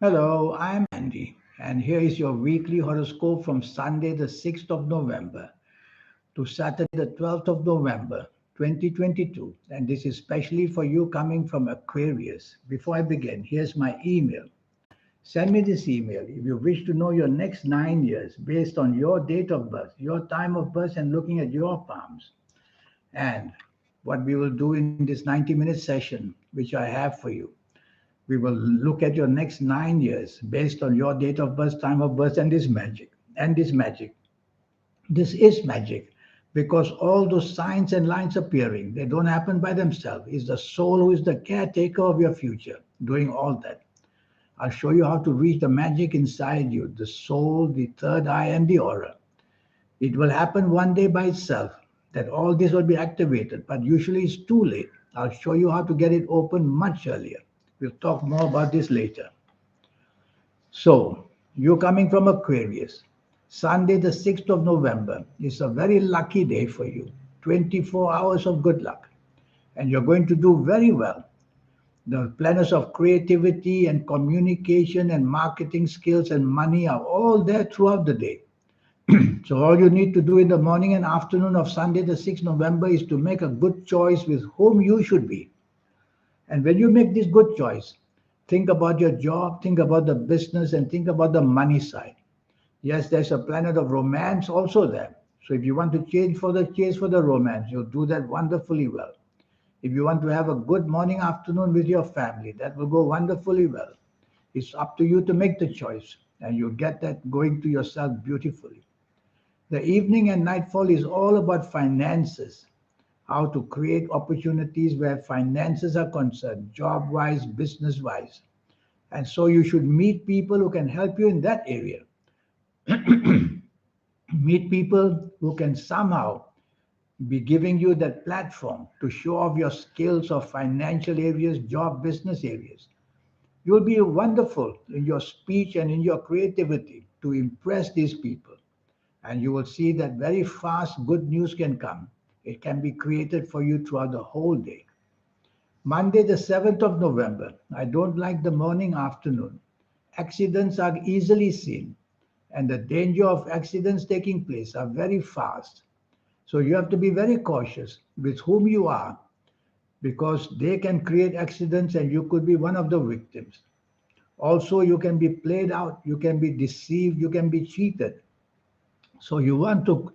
Hello, I'm Andy, and here is your weekly horoscope from Sunday, the 6th of November to Saturday, the 12th of November, 2022. And this is specially for you coming from Aquarius. Before I begin, here's my email. Send me this email if you wish to know your next 9 years based on your date of birth, your time of birth, and looking at your palms. And what we will do in this 90-minute session, which I have for you. We will look at your next 9 years based on your date of birth, time of birth, and this magic. And this magic. This is magic because all those signs and lines appearing, they don't happen by themselves. It's the soul who is the caretaker of your future doing all that. I'll show you how to reach the magic inside you, the soul, the third eye, and the aura. It will happen one day by itself that all this will be activated, but usually it's too late. I'll show you how to get it open much earlier. We'll talk more about this later. So, you're coming from Aquarius. Sunday, the 6th of November, is a very lucky day for you. 24 hours of good luck. And you're going to do very well. The planets of creativity and communication and marketing skills and money are all there throughout the day. So all you need to do in the morning and afternoon of Sunday, the 6th November, is to make a good choice with whom you should be. And when you make this good choice, think about your job, think about the business, and think about the money side. Yes, there's a planet of romance also there. So if you want to change for the romance, you'll do that wonderfully well. If you want to have a good morning, afternoon with your family, that will go wonderfully well. It's up to you to make the choice, and you'll get that going to yourself beautifully. The evening and nightfall is all about finances, how to create opportunities where finances are concerned, job wise, business wise. And so you should meet people who can help you in that area. Meet people who can somehow be giving you that platform to show off your skills of financial areas, job, business areas. You'll be wonderful in your speech and in your creativity to impress these people. And you will see that very fast good news can come. It can be created for you throughout the whole day. Monday, the 7th of November. I don't like the morning afternoon. Accidents are easily seen, and the danger of accidents taking place are very fast. So you have to be very cautious with whom you are because they can create accidents and you could be one of the victims. Also, you can be played out, you can be deceived, you can be cheated. So you want to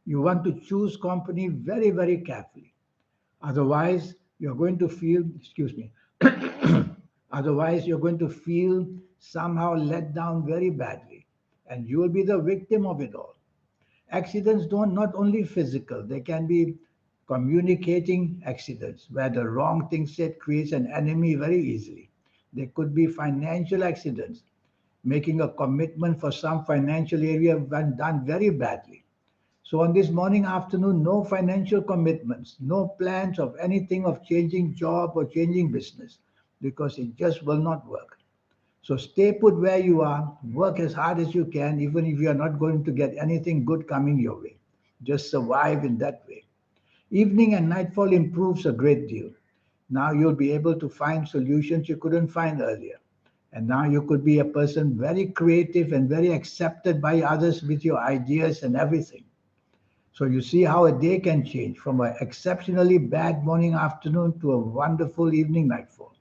you want to choose company very, very carefully. Otherwise, you're going to feel, excuse me, otherwise you're going to feel somehow let down very badly, and you will be the victim of it all. Accidents don't not only physical, they can be communicating accidents where the wrong thing said creates an enemy very easily. They could be financial accidents, making a commitment for some financial area when done very badly. So on this morning, afternoon, no financial commitments, no plans of anything of changing job or changing business because it just will not work. So stay put where you are, work as hard as you can, even if you are not going to get anything good coming your way. Just survive in that way. Evening and nightfall improves a great deal. Now you'll be able to find solutions you couldn't find earlier. And now you could be a person very creative and very accepted by others with your ideas and everything. So you see how a day can change from an exceptionally bad morning afternoon to a wonderful evening nightfall.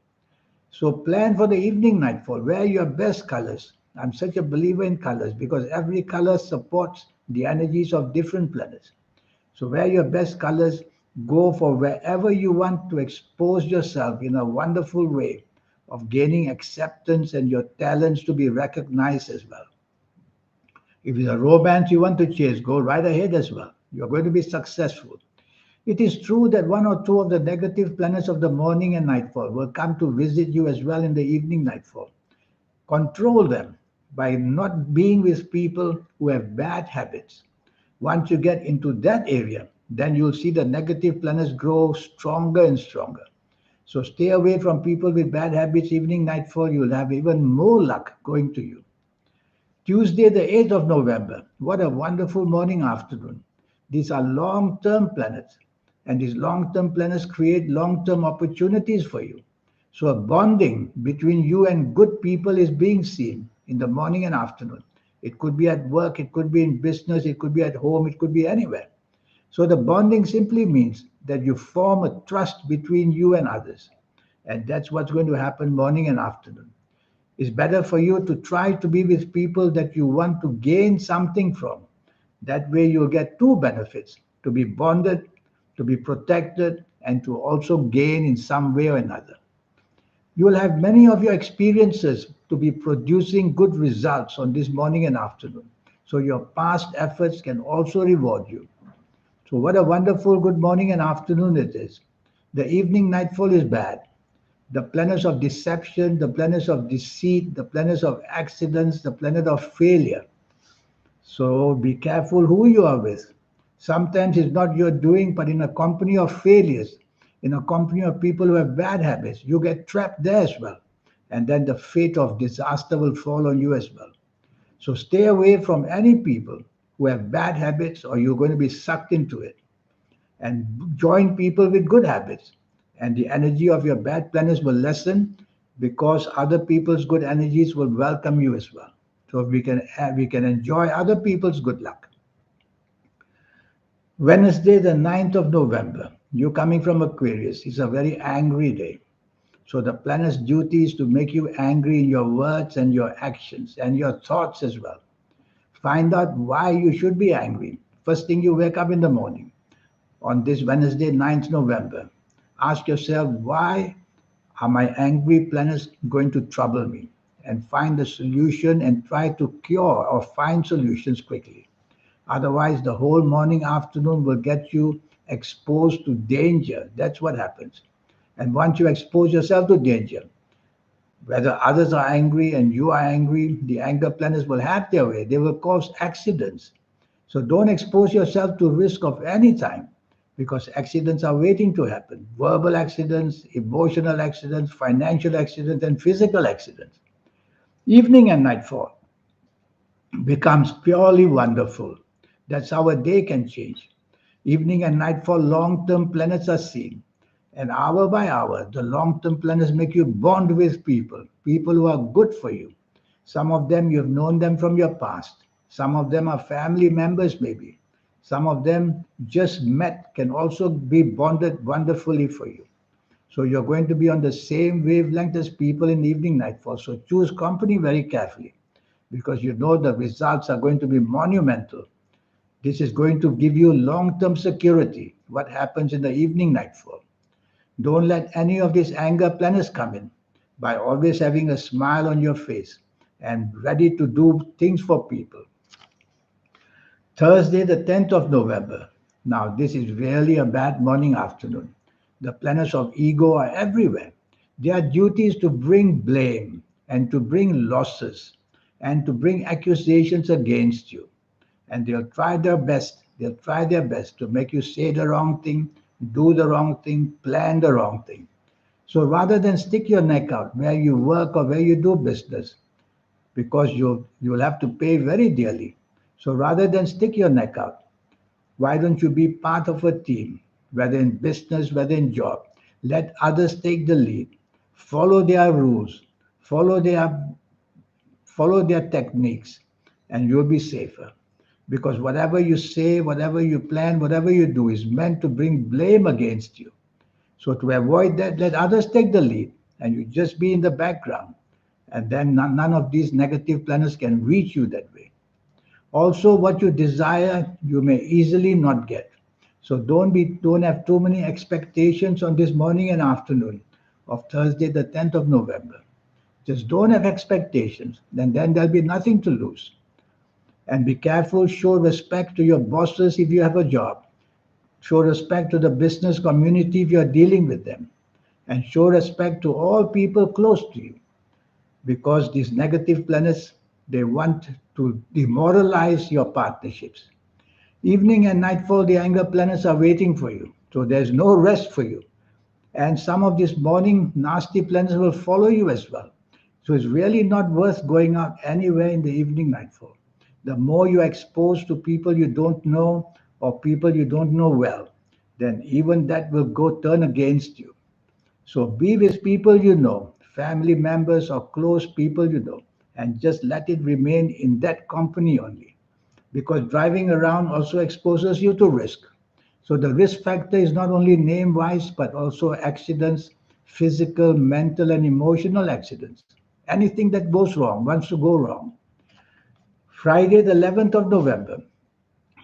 So plan for the evening nightfall. Wear your best colors. I'm such a believer in colors because every color supports the energies of different planets. So wear your best colors. Go for wherever you want to expose yourself in a wonderful way of gaining acceptance and your talents to be recognized as well. If it's a romance you want to chase, go right ahead as well. You're going to be successful. It is true that one or two of the negative planets of the morning and nightfall will come to visit you as well in the evening nightfall. Control them by not being with people who have bad habits. Once you get into that area, then you'll see the negative planets grow stronger and stronger. So stay away from people with bad habits, evening, nightfall. You'll have even more luck going to you. Tuesday, the 8th of November. What a wonderful morning afternoon. These are long term planets, and these long term planets create long term opportunities for you. So a bonding between you and good people is being seen in the morning and afternoon. It could be at work, it could be in business, it could be at home, it could be anywhere. So the bonding simply means that you form a trust between you and others. And that's what's going to happen morning and afternoon. It's better for you to try to be with people that you want to gain something from. That way you'll get two benefits: to be bonded, to be protected, and to also gain in some way or another. You will have many of your experiences to be producing good results on this morning and afternoon. So your past efforts can also reward you. So, what a wonderful good morning and afternoon it is. The evening nightfall is bad. The planets of deception, the planets of deceit, the planets of accidents, the planet of failure. So, be careful who you are with. Sometimes it's not your doing, but in a company of failures, in a company of people who have bad habits, you get trapped there as well. And then the fate of disaster will fall on you as well. So, stay away from any people who have bad habits, or you're going to be sucked into it, and join people with good habits. And the energy of your bad planets will lessen because other people's good energies will welcome you as well. So we can enjoy other people's good luck. Wednesday, the 9th of November, you coming from Aquarius, is a very angry day. So the planet's duty is to make you angry in your words and your actions and your thoughts as well. Find out why you should be angry. First thing you wake up in the morning on this Wednesday, 9th November, ask yourself, why are my angry planets going to trouble me? And find a solution and try to cure or find solutions quickly. Otherwise, the whole morning, afternoon will get you exposed to danger. That's what happens. And once you expose yourself to danger, whether others are angry and you are angry, the anger planets will have their way. They will cause accidents. So don't expose yourself to risk of any time, because accidents are waiting to happen. Verbal accidents, emotional accidents, financial accidents, and physical accidents. Evening and nightfall becomes purely wonderful. That's how a day can change. Evening and nightfall, long term planets are seen. And hour by hour, the long term planets make you bond with people, people who are good for you. Some of them you've known them from your past. Some of them are family members, maybe. Some of them just met, can also be bonded wonderfully for you. So you're going to be on the same wavelength as people in evening nightfall. So choose company very carefully, because you know the results are going to be monumental. This is going to give you long term security. What happens in the evening nightfall? Don't let any of these anger planets come in. By always having a smile on your face and ready to do things for people. Thursday, the 10th of November. Now, this is really a bad morning afternoon. The planets of ego are everywhere. Their duty is to bring blame and to bring losses and to bring accusations against you. And they'll try their best. They'll try their best to make you say the wrong thing, do the wrong thing, plan the wrong thing. So rather than stick your neck out where you work or where you do business, because you'll have to pay very dearly. So rather than stick your neck out, why don't you be part of a team, whether in business, whether in job? Let others take the lead, follow their rules, follow their follow their techniques, and you'll be safer. Because whatever you say, whatever you plan, whatever you do is meant to bring blame against you. So to avoid that, let others take the lead and you just be in the background. And then none of these negative planets can reach you that way. Also, what you desire, you may easily not get. So don't have too many expectations on this morning and afternoon of Thursday, the 10th of November. Just don't have expectations. Then there'll be nothing to lose. And be careful, show respect to your bosses if you have a job. Show respect to the business community if you're dealing with them. And show respect to all people close to you, because these negative planets, they want to demoralize your partnerships. Evening and nightfall, the anger planets are waiting for you. So there's no rest for you. And some of these morning nasty planets will follow you as well. So it's really not worth going out anywhere in the evening nightfall. The more you're exposed to people you don't know or people you don't know well, then even that will go turn against you. So be with people you know, family members or close people you know, and just let it remain in that company only. Because driving around also exposes you to risk. So the risk factor is not only name wise, but also accidents, physical, mental, and emotional accidents. Anything that goes wrong wants to go wrong. Friday, the 11th of November.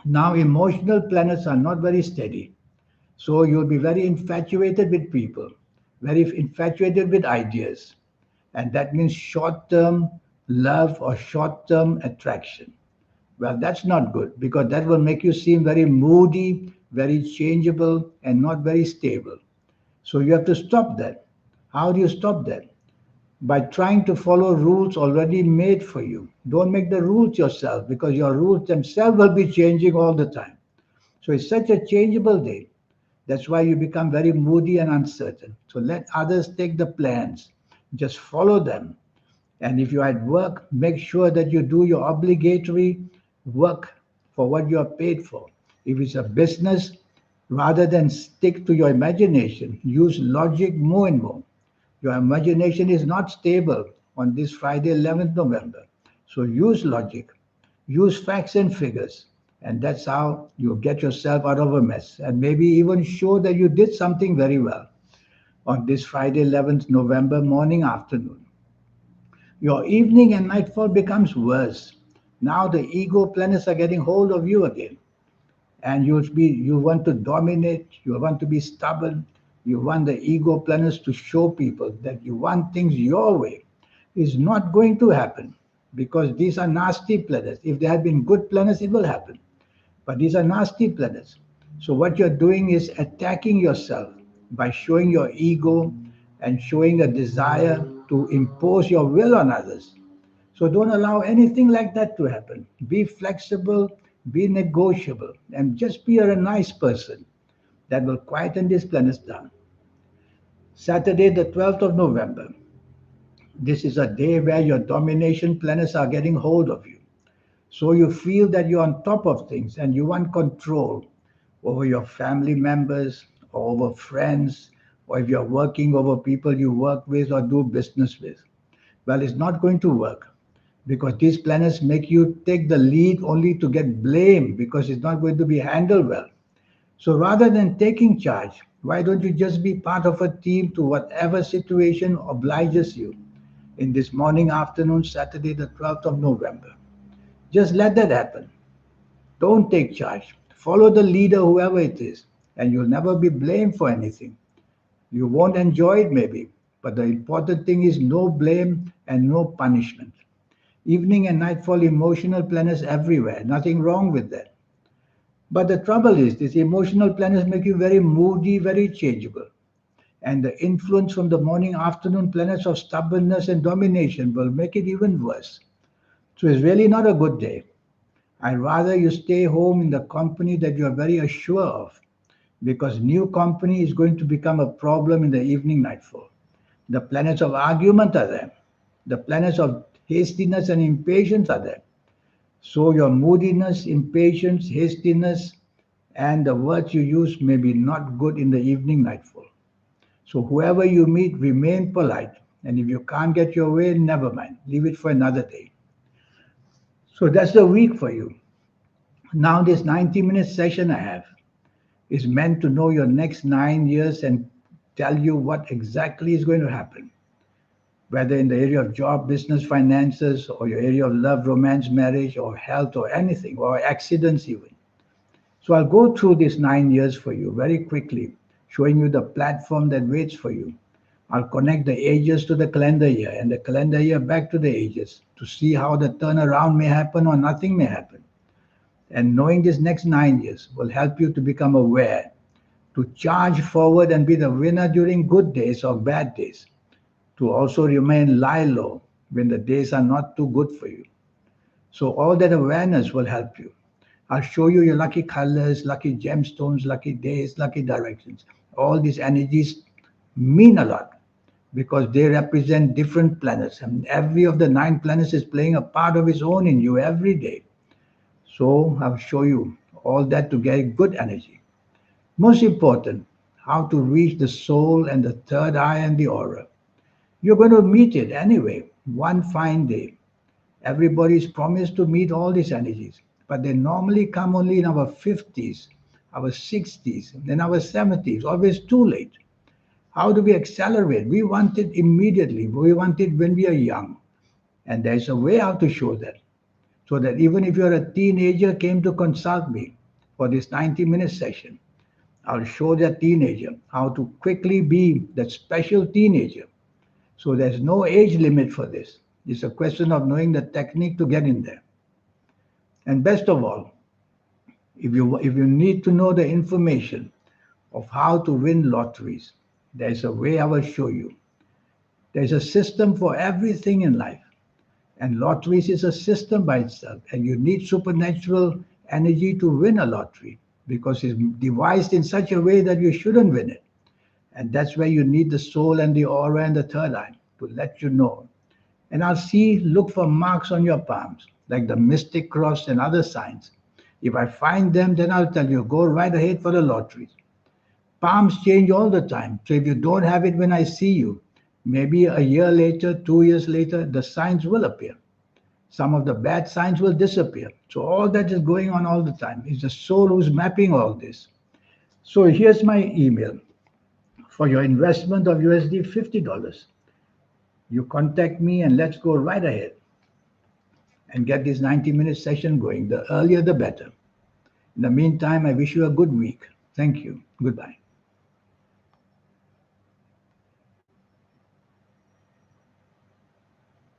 Now, emotional planets are not very steady. So you'll be very infatuated with people, very infatuated with ideas. And that means short term love or short term attraction. Well, that's not good because that will make you seem very moody, very changeable, and not very stable. So you have to stop that. How do you stop that? By trying to follow rules already made for you. Don't make the rules yourself because your rules themselves will be changing all the time. So it's such a changeable day. That's why you become very moody and uncertain. So let others take the plans. Just follow them. And if you're at work, make sure that you do your obligatory work for what you are paid for. If it's a business, rather than stick to your imagination, use logic more and more. Your imagination is not stable on this Friday, 11th November. So use logic, use facts and figures. And that's how you get yourself out of a mess and maybe even show that you did something very well on this Friday, 11th November morning, afternoon. Your evening and nightfall becomes worse. Now the ego planets are getting hold of you again. And you want to dominate, you want to be stubborn, you want the ego planets to show people that you want things your way. Is not going to happen because these are nasty planets. If they had been good planets, it will happen. But these are nasty planets. So what you're doing is attacking yourself by showing your ego and showing a desire to impose your will on others. So don't allow anything like that to happen. Be flexible, be negotiable, and just be a nice person. That will quieten these planets down. Saturday, the 12th of November. This is a day where your domination planets are getting hold of you. So you feel that you're on top of things and you want control over your family members or over friends, or if you're working over people you work with or do business with. Well, it's not going to work because these planets make you take the lead only to get blamed because it's not going to be handled well. So rather than taking charge, why don't you just be part of a team to whatever situation obliges you in this morning, afternoon, Saturday, the 12th of November? Just let that happen. Don't take charge. Follow the leader, whoever it is, and you'll never be blamed for anything. You won't enjoy it, maybe, but the important thing is no blame and no punishment. Evening and nightfall emotional planets everywhere. Nothing wrong with that. But the trouble is, these emotional planets make you very moody, very changeable. And the influence from the morning afternoon planets of stubbornness and domination will make it even worse. So it's really not a good day. I'd rather you stay home in the company that you are very assured of because new company is going to become a problem in the evening nightfall. The planets of argument are there. The planets of hastiness and impatience are there. So your moodiness, impatience, hastiness, and the words you use may be not good in the evening nightfall. So whoever you meet, remain polite. And if you can't get your way, never mind. Leave it for another day. So that's the week for you. Now this 90-minute session I have is meant to know your next 9 years and tell you what exactly is going to happen, whether in the area of job, business, finances, or your area of love, romance, marriage, or health, or anything, or accidents even. So I'll go through these 9 years for you very quickly, showing you the platform that waits for you. I'll connect the ages to the calendar year and the calendar year back to the ages to see how the turnaround may happen or nothing may happen. And knowing this next 9 years will help you to become aware, to charge forward and be the winner during good days or bad days, to also remain lie low when the days are not too good for you. So all that awareness will help you. I'll show you your lucky colors, lucky gemstones, lucky days, lucky directions. All these energies mean a lot because they represent different planets. And every of the 9 planets is playing a part of its own in you every day. So I'll show you all that to get good energy. Most important, how to reach the soul and the third eye and the aura. You're going to meet it anyway, one fine day. Everybody's promised to meet all these energies, but they normally come only in our 50s, our 60s, then our 70s, always too late. How do we accelerate? We want it immediately. We want it when we are young. And there's a way how to show that. So that even if you're a teenager came to consult me for this 90-minute session, I'll show that teenager how to quickly be that special teenager. So there's no age limit for this. It's a question of knowing the technique to get in there. And best of all, if you need to know the information of how to win lotteries, there's a way I will show you. There's a system for everything in life. And lotteries is a system by itself. And you need supernatural energy to win a lottery because it's devised in such a way that you shouldn't win it. And that's where you need the soul and the aura and the third eye to let you know. And look for marks on your palms, like the mystic cross and other signs. If I find them, then I'll tell you, go right ahead for the lotteries. Palms change all the time. So if you don't have it when I see you, maybe a year later, 2 years later, the signs will appear. Some of the bad signs will disappear. So all that is going on all the time. It's the soul who's mapping all this. So here's my email. For your investment of USD $50, you contact me and let's go right ahead and get this 90-minute session going. The earlier, the better. In the meantime, I wish you a good week. Thank you. Goodbye.